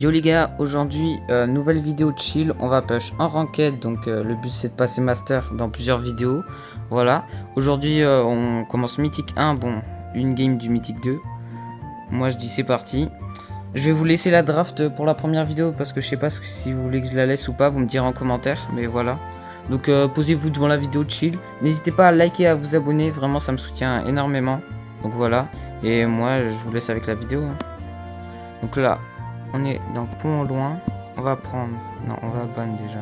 Yo les gars, aujourd'hui nouvelle vidéo de chill, on va push en ranked, donc le but c'est de passer master dans plusieurs vidéos, voilà. Aujourd'hui on commence mythique 1, bon, une game du mythique 2, moi je dis c'est parti. Je vais vous laisser la draft pour la première vidéo parce que je sais pas si vous voulez que je la laisse ou pas, vous me direz en commentaire, mais voilà. Donc posez-vous devant la vidéo de chill, n'hésitez pas à liker et à vous abonner, vraiment ça me soutient énormément, donc voilà. Et moi je vous laisse avec la vidéo, hein. Donc là, on est dans Pont au loin. On va prendre... Non, on va ban déjà.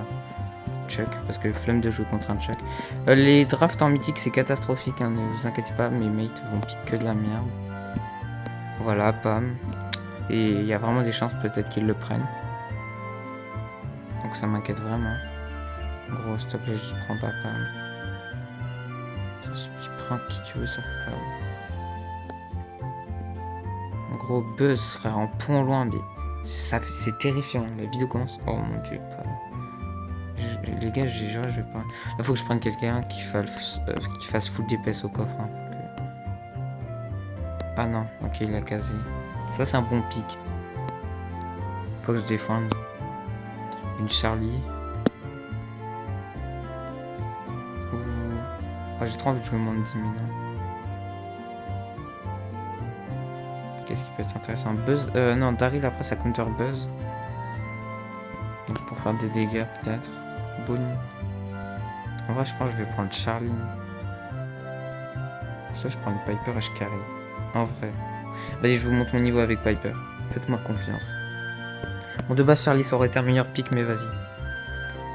Chuck, parce que flemme de jouer contre un Chuck. Les drafts en mythique, c'est catastrophique, hein, ne vous inquiétez pas. Mes mates vont piquer que de la merde. Voilà, Pam. Et il y a vraiment des chances peut-être qu'ils le prennent. Donc ça m'inquiète vraiment. Gros, s'il te plaît, juste prends pas Pam. Tu prends qui tu veux sauf Pam. En gros, Buzz, frère, en Pont au loin, mais... C'est terrifiant. La vidéo commence. Oh mon dieu, Pam. Les gars, je vais pas. Là, faut que je prenne quelqu'un qui fasse full DPS au coffre, hein. Ah non, ok, il a casé. Ça, c'est un bon pic. Faut que je défende. Une Charlie. Oh, j'ai trop envie de jouer moins de 10 000 ans. Qu'est-ce qui peut être intéressant? Buzz. Non, Daryl après ça counter Buzz. Donc pour faire des dégâts, peut-être. Bonnie. En vrai, je pense que je vais prendre Charlie. Ça, je prends une Piper et je carry. En vrai. Vas-y, je vous montre mon niveau avec Piper. Faites-moi confiance. Bon, de base, Charlie, ça aurait été un meilleur pick, mais vas-y.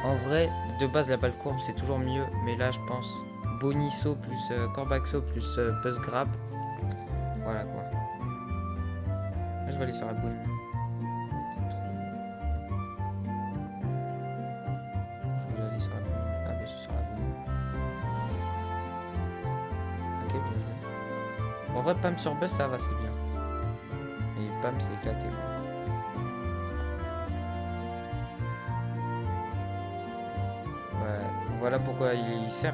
En vrai, de base, la balle courbe, c'est toujours mieux. Mais là, je pense Bonisso plus Corbaxo plus Buzz Grab. Voilà, quoi. Là, je vais aller sur la Bonnie. Je vais aller sur la Bonnie. Ah, ben, je suis sur la Bonnie. Ok, bien joué. En vrai, Pam sur Buzz, ça va, c'est bien. Mais Pam, c'est éclaté, quoi. Voilà pourquoi il sert.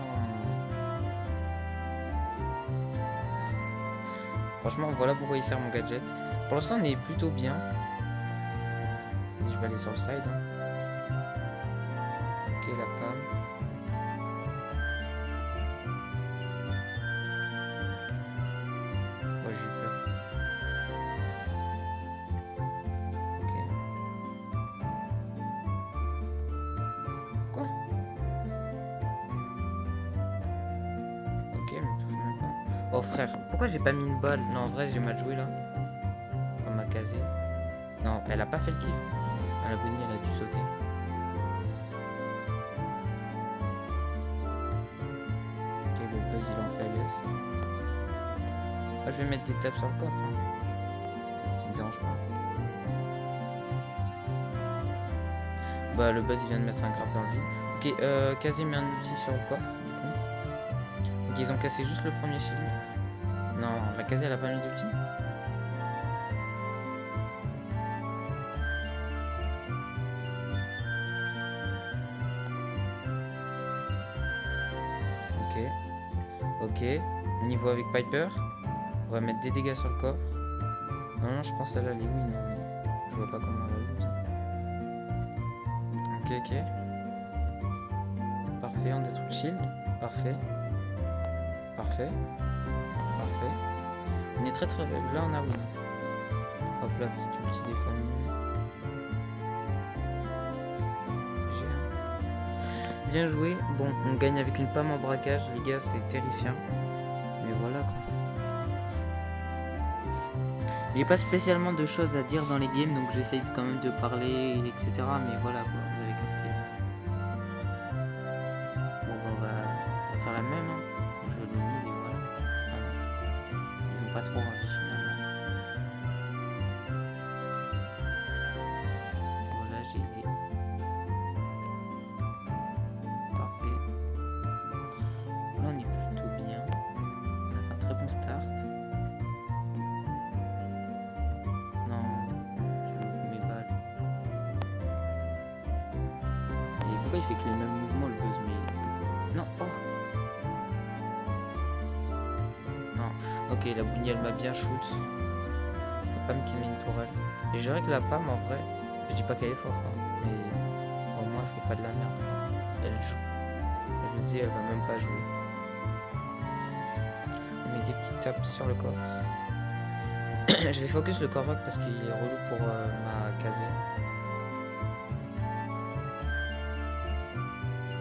Franchement, voilà pourquoi il sert mon gadget. Pour l'instant, on est plutôt bien. Je vais aller sur le side, hein. Ok, la Pam. Oh, j'ai eu peur. Ok. Quoi? Ok, elle me touche même pas. Oh frère, pourquoi j'ai pas mis une balle? Non, en vrai, j'ai mal joué là. On m'a casé. Non, elle a pas fait le kill. À la Bonnie, elle a dû sauter. Ok, le Buzz, il est en PLS. Moi, je vais mettre des tapes sur le coffre, hein. Ça me dérange pas. Bah, le Buzz, il vient de mettre un grab dans le vide. Ok, Kazé met un outil sur le coffre, du coup. Donc, ils ont cassé juste le premier shield. Non, la Kazé, elle a pas mis d'outil. Ok, niveau avec Piper. On va mettre des dégâts sur le coffre. Non, je pense qu'elle allait, oui, non, mais je vois pas comment elle a lose. Ok. Parfait, on détruit le shield. Parfait. On est très très... Là, on a win. Hop là, petite ulti des familles. Bien joué. Bon, on gagne avec une Pam en braquage, les gars, c'est terrifiant. Mais voilà, quoi. J'ai pas spécialement de choses à dire dans les games, donc j'essaye quand même de parler, etc. Mais voilà, quoi, vous avez capté. Bon, bah, on va faire la même, hein. Je vais le mid et voilà. Ah non. Ils ont pas trop envie, finalement. Voilà, j'ai aidé. Parfait. Là, on est plutôt bien. On a fait un très bon start. Non, je loupe mes balles. Et pourquoi il fait que les mêmes mouvements, le Buzz? Mais... Non, oh. Non, ok, la Bonnie, elle m'a bien shoot. La Pam qui met une tourelle. Et je dirais que la Pam, en vrai, Je dis pas qu'elle est forte, hein, mais au moins elle fait pas de la merde. Elle joue. Je me dis, elle va même pas jouer. On met des petites tapes sur le coffre. Je vais focus le Korvac parce qu'il est relou pour ma casée.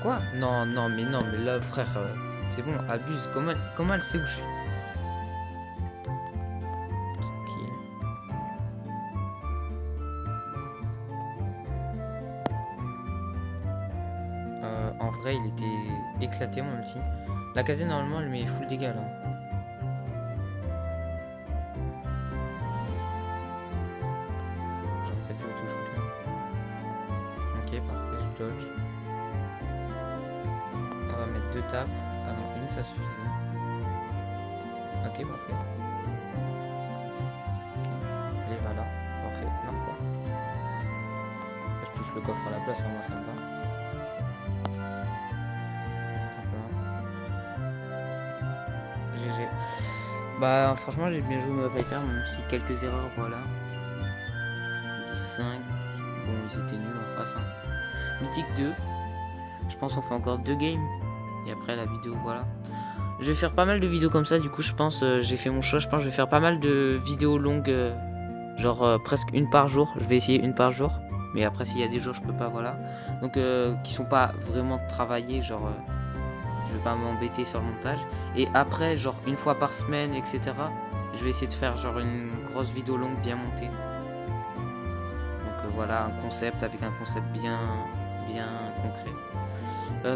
Quoi? Non, non, mais là, frère, c'est bon, abuse. Comment elle sait où je suis? Tranquille. En vrai, il était éclaté, mon ulti. La casée, normalement, elle met full dégâts, là. J'aurais pas dû auto-shoot, là. Ok, parfait, je dodge. On va mettre 2 tapes. Ah non, une, ça suffisait. Ok, parfait. Ok, allez, voilà. Parfait, non, quoi. Là, je touche le coffre à la place, hein, moi, ça me va. GG. Bah franchement j'ai bien joué ma Piper, même si quelques erreurs, voilà. 10-5. Bon ils étaient nuls en face. Hein. Mythique 2. Je pense qu'on fait encore 2 games. Et après la vidéo, voilà. Je vais faire pas mal de vidéos comme ça, du coup je pense, j'ai fait mon choix, je pense que je vais faire pas mal de vidéos longues, genre presque une par jour. Je vais essayer une par jour. Mais après s'il y a des jours je peux pas, voilà. Donc qui sont pas vraiment travaillés, genre... je vais pas m'embêter sur le montage. Et après, genre une fois par semaine, etc. Je vais essayer de faire genre une grosse vidéo longue bien montée. Donc voilà, un concept avec un concept bien concret.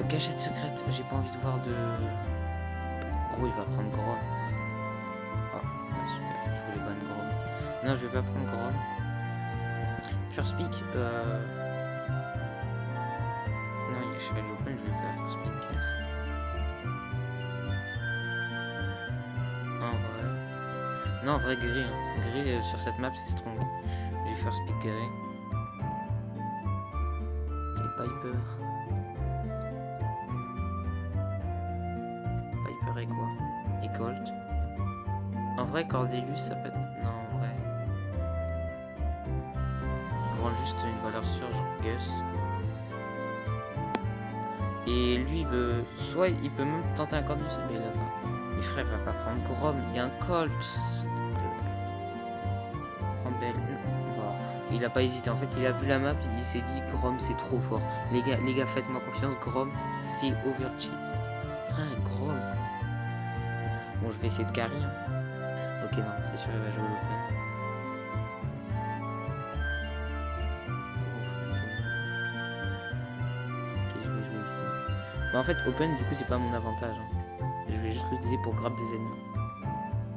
Cachette secrète, j'ai pas envie de voir de... Gros, il va prendre Grom. Oh, super, je voulais ban Grom. Non, je vais pas prendre Grom. First pick, non, il y a Shell Open, je vais pas first pick. Non, en vrai, gris. Hein. Gris sur cette map, c'est strong. J'ai first pick gris. Et Piper. Piper et quoi? Et Colt. En vrai, Cordelius, ça peut être... Non, en vrai. On prend juste une valeur sûre, genre Gus. Et lui, il veut... Soit il peut même tenter un Cordelius, mais il a pas. Mais frère, il va pas prendre Grom. Il y a un Colt. Il a pas hésité, en fait il a vu la map, il s'est dit Grom c'est trop fort. Les gars faites-moi confiance, Grom c'est overchill. Frère Grom. Bon je vais essayer de carry. Hein. Ok non, c'est sûr il va jouer l'open. Ok je vais jouer ici. Bon en fait open du coup c'est pas mon avantage. Hein. Je vais juste l'utiliser pour grab des ennemis.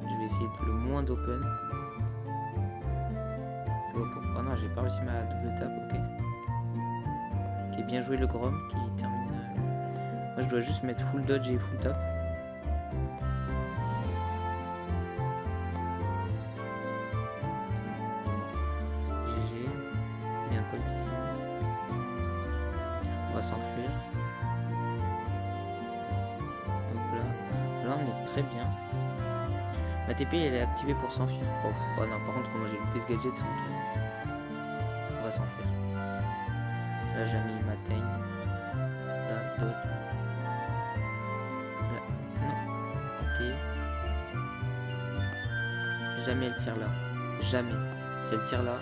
Je vais essayer le moins d'open. Oh non, j'ai pas réussi ma double tape, ok. Ok, bien joué le Grom qui termine. Moi je dois juste mettre full dodge et full tap. GG. Il y a un Colt ici. On va s'enfuir. Hop là. Là on est très bien. Ma TP elle est activée pour s'enfuir. Oh non, par contre, comment j'ai loupé ce gadget, c'est honteux. On va s'enfuir. Là, jamais il m'atteigne. Là, dodge. Là, non. Ok. Jamais elle tire là. Jamais. Si elle tire là,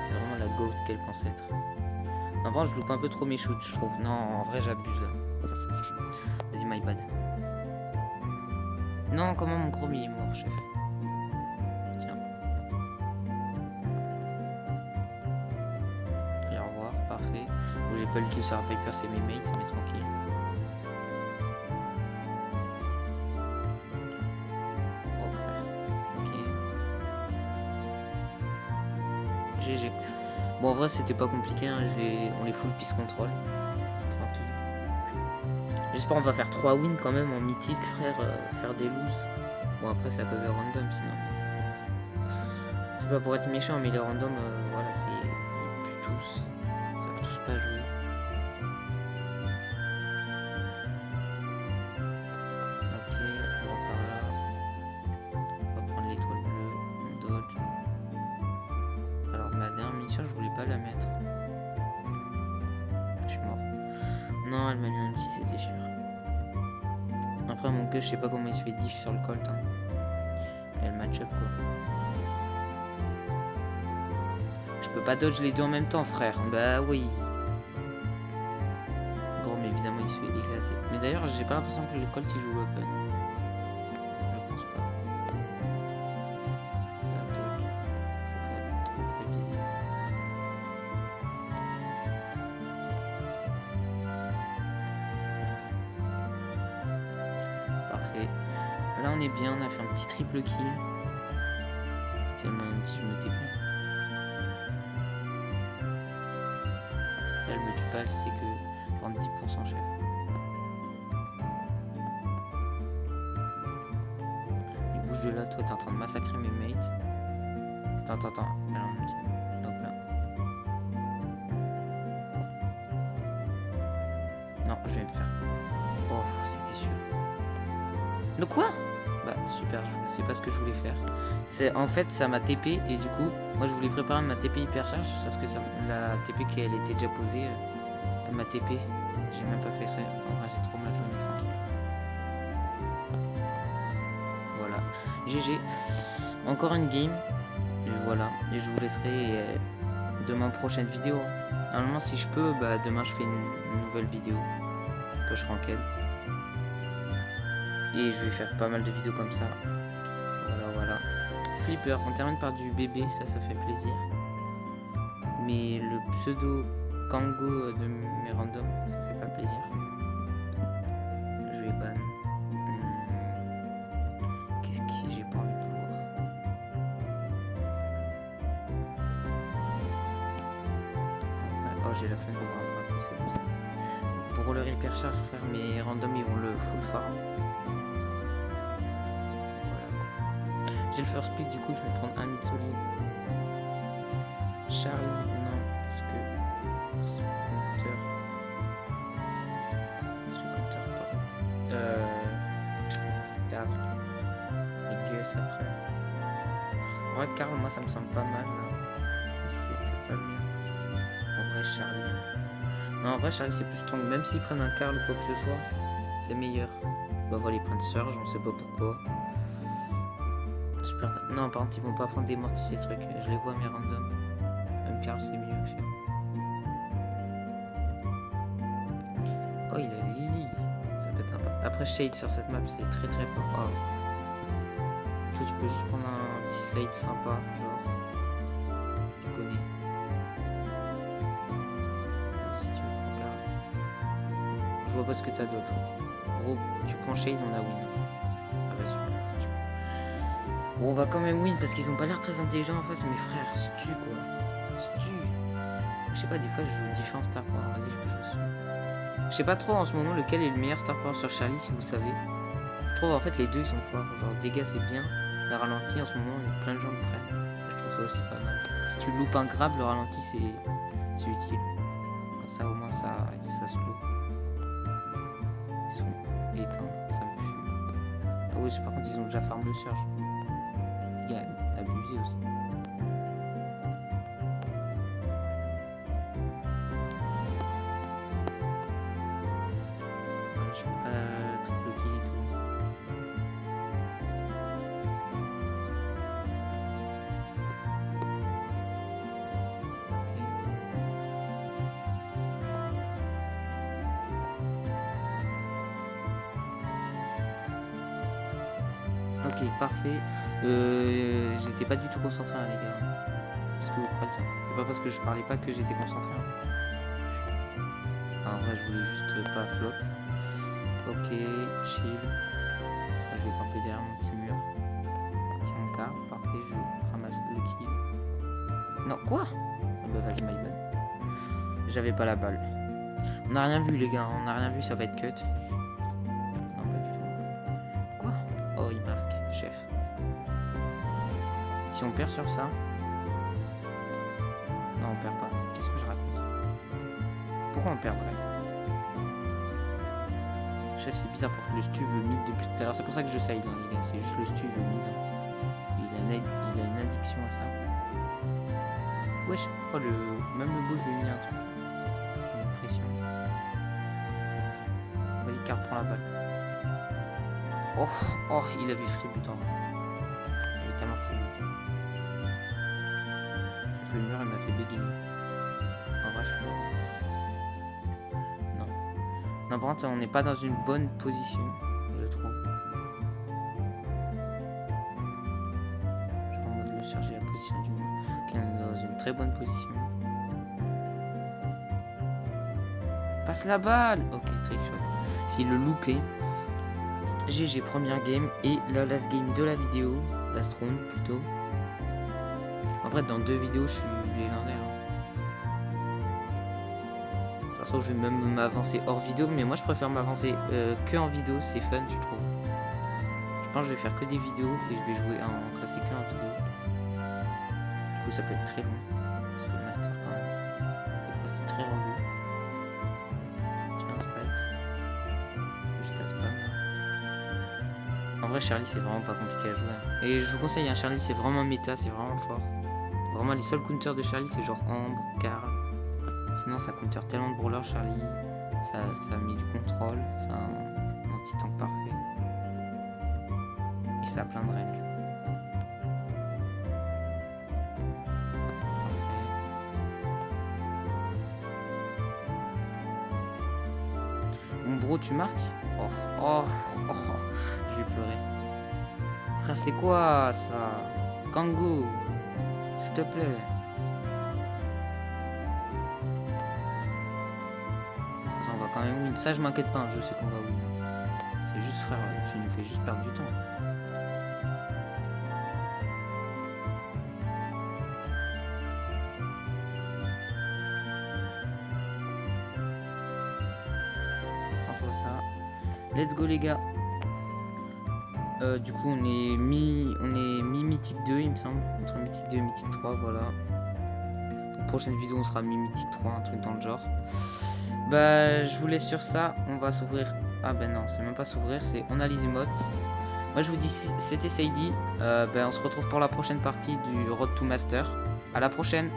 c'est vraiment la goat qu'elle pense être. En vrai, je loupe un peu trop mes shoots, je trouve. Non, en vrai, j'abuse là. Vas-y, my bad. Non, comment mon Chrome il est mort, chef? Tiens. Et au revoir, parfait. Bon, j'ai pas le kill sur la Piper, c'est mes mates, mais tranquille. Oh frère. Ok. GG. Bon, en vrai, c'était pas compliqué, hein. On les full peace control. Tranquille. J'espère qu'on va faire 3 wins quand même en mythique, frère. Faire des loses. Bon, après, c'est à cause des randoms, sinon. C'est pas pour être méchant, mais les randoms, voilà, c'est. Ils puent tous. Ils savent tous pas jouer. Ok, on va par là. On va prendre l'étoile bleue. On dodge. Alors, ma dernière mission, je voulais pas la mettre. Non, elle m'a mis un petit, c'était sûr. Après, mon que je sais pas comment il se fait diff sur le Colt. Hein. Et le match-up, quoi. Je peux pas dodge les deux en même temps, frère. Bah oui. Gros, mais évidemment, il se fait éclater. Mais d'ailleurs, j'ai pas l'impression que le Colt il joue l'open. Je pense pas. La dodge. Trop prévisible. Parfait. Là, on est bien. On a fait un petit triple kill. C'est même si je me TP. Elle me tue pas, elle sait que 30% chef. Il bouge de là, toi t'es en train de massacrer mes mates. Attends. Alors, hop là. Non, je vais me faire. Oh, c'était sûr. De quoi? Bah super, c'est pas ce que je voulais faire. C'est en fait ça m'a TP et du coup, moi je voulais préparer ma TP hyper charge, sauf que ça, la TP qui elle était déjà posée, elle m'a TP. J'ai même pas fait ça. En vrai j'ai trop mal joué mais tranquille. Voilà. GG. Encore une game. Et voilà. Et je vous laisserai demain prochaine vidéo. Normalement si je peux, bah demain je fais une nouvelle vidéo. Push ranked. Et je vais faire pas mal de vidéos comme ça. Voilà. Flipper, on termine par du bébé, ça fait plaisir. Mais le pseudo Kango de mes randoms, ça fait pas plaisir. Je vais ban. Qu'est-ce que j'ai pas envie de voir? Oh, j'ai la flemme de voir un drapeau, c'est bon ça. Pour le hyper charge, frère, mes randoms ils vont le full farm. J'ai le first pick, du coup je vais prendre un mid solide. Charlie, non, parce que ce compteur. Carl. Et Gus après. En vrai, Carl, moi ça me semble pas mal là. C'était pas le meilleur. En vrai, Charlie. Non, en vrai, Charlie c'est plus strong. Même s'ils prennent un Carl ou quoi que ce soit, c'est meilleur. Bah voilà, ils prennent Surge, on sait pas pourquoi. Super. Non, par contre, ils vont pas prendre des mortis ces trucs. Je les vois, mes randoms. Même Carl, c'est mieux, je sais. Oh, il a Lily. Ça peut être sympa. Après, Shade sur cette map, c'est très très fort. Oh. Tu peux juste prendre un petit Shade sympa, genre. Tu connais. Si tu veux prendre Carl. Je vois pas ce que t'as d'autre. Gros, tu prends Shade, on a win. Ah bah super. Bon, on va quand même win parce qu'ils ont pas l'air très intelligents en face, mes frères. Stu quoi. Stu. Je sais pas, des fois je joue différents star power. Vas-y, je vais jouer sur. Je sais pas trop en ce moment lequel est le meilleur star power sur Charlie, si vous savez. Je trouve en fait les deux ils sont forts. Genre dégâts c'est bien. Le ralenti en ce moment, il y a plein de gens le prennent. Je trouve ça aussi pas mal. Si tu loupes un grab, le ralenti c'est utile. Comme ça au moins ça se loupe. Ils sont éteints, ça me fume. Ah oui, par contre ils ont déjà farm le surge. Il a abusé aussi. Voilà, je triple kill et tout. Ok, parfait. J'étais pas du tout concentré, hein, les gars. C'est parce que vous croyez. C'est pas parce que je parlais pas que j'étais concentré. Hein. En vrai, je voulais juste pas flop. Ok, chill. Là, je vais camper derrière mon petit mur. Tiens, mon car. Parfait, je ramasse le kill. Non, quoi? Ah bah vas-y, my bad. J'avais pas la balle. On a rien vu, les gars. On a rien vu, ça va être cut. Non, pas du tout. Quoi? Oh, il marque, chef. Si on perd sur ça... Non, on perd pas. Qu'est-ce que je raconte? Pourquoi on perdrait? Chef, c'est bizarre pour que le stu veut mid depuis tout à l'heure. C'est pour ça que je side, hein, les gars. C'est juste le stu veut mid. Il a une addiction à ça. Wesh, oh, même le beau, je lui ai mis un truc. J'ai une pression. carte, prends la balle. Oh, oh, il avait freeboot en vrai. Il avait tellement freeboot. J'ai fait le mur, il m'a fait bégayer. En vrai, je suis mort. Non. Non, par contre, on n'est pas dans une bonne position, je trouve. Je vais en mode le charger la position du mur. Ok, on est dans une très bonne position. Passe la balle. Ok, trick shot. S'il le loupait. GG, première game. Et la last game de la vidéo. Last round plutôt. En vrai, dans 2 vidéos, je suis légendaire. De toute façon, je vais même m'avancer hors vidéo. Mais moi, je préfère m'avancer que en vidéo. C'est fun, je trouve. Je pense que je vais faire que des vidéos. Et je vais jouer en classique en vidéo. Du coup, ça peut être très long. Parce que le master, quand même. Des fois, c'est très rendu. En vrai, Charlie, c'est vraiment pas compliqué à jouer. Et je vous conseille, hein, Charlie, c'est vraiment méta, c'est vraiment fort. Vraiment, les seuls counters de Charlie, c'est genre Ambre, Karl. Sinon, ça counter tellement de brawlers, Charlie. Ça met du contrôle, c'est un anti-tank parfait. Et ça a plein de range. Bon, bro, tu marques? Oh, oh, oh, oh. Je vais pleurer. Frère, c'est quoi ça? Kangoo, s'il te plaît. Ça, on va quand même win. Ça, je m'inquiète pas, je sais qu'on va win. C'est juste, frère, tu nous fais juste perdre du temps. Prends-toi ça. Let's go, les gars. Du coup, on est mi-mythique 2, il me semble. Entre mythique 2 et mythique 3, voilà. Donc, prochaine vidéo, on sera mi-mythique 3, un truc dans le genre. Bah, je vous laisse sur ça. On va s'ouvrir. Ah, ben non, c'est même pas s'ouvrir, c'est on a les émotes. Moi, je vous dis, c'était Saidi. On se retrouve pour la prochaine partie du Road to Master. À la prochaine!